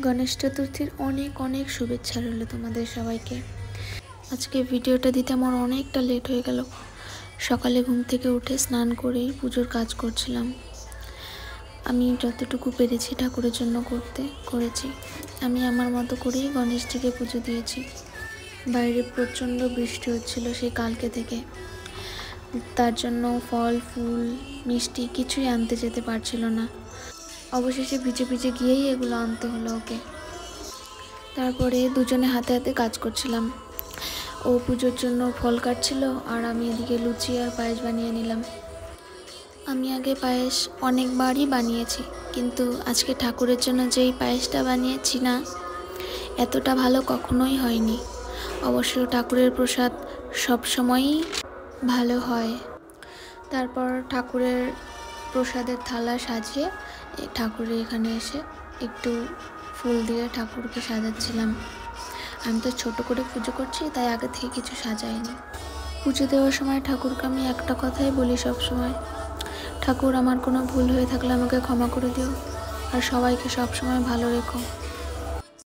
গণেশ চতুর্থীর অনেক অনেক শুভেচ্ছা রইল তোমাদের সবাইকে। আজকে ভিডিওটা দিতে আমার অনেকটা লেট হয়ে গেল। সকালে ঘুম থেকে উঠে স্নান করেই পুজোর কাজ করছিলাম। আমি যতটুকু পেরেছি ঠাকুরের জন্য করেছি। আমি আমার মতো করেই গণেশজিকে পুজো দিয়েছি। বাইরে প্রচণ্ড বৃষ্টি হচ্ছিল সেই কালকে থেকে, তার জন্য ফল ফুল মিষ্টি কিছুই আনতে যেতে পারছিল না। অবশেষে ভিজে ভিজে গিয়েই এগুলো আনতে হলো ওকে। তারপরে দুজনে হাতে হাতে কাজ করছিলাম। ও পুজোর জন্য ফল কাটছিল আর আমি এদিকে লুচি আর পায়েস বানিয়ে নিলাম। আমি আগে পায়েস অনেকবারই বানিয়েছি, কিন্তু আজকে ঠাকুরের জন্য যেই পায়েসটা বানিয়েছি না, এতটা ভালো কখনোই হয়নি। অবশ্য ঠাকুরের প্রসাদ সবসময়ই ভালো হয়। তারপর ঠাকুরের প্রসাদের থালা সাজিয়ে ঠাকুরের এখানে এসে একটু ফুল দিয়ে ঠাকুরকে সাজাচ্ছিলাম। আমি তো ছোট করে পুজো করছি, তাই আগে থেকে কিছু সাজাইনি। পুজো দেওয়ার সময় ঠাকুরকে আমি একটা কথাই বলি সব সময়, ঠাকুর আমার কোনো ভুল হয়ে থাকলে আমাকে ক্ষমা করে দিও আর সবাইকে সব সময় ভালো রেখো।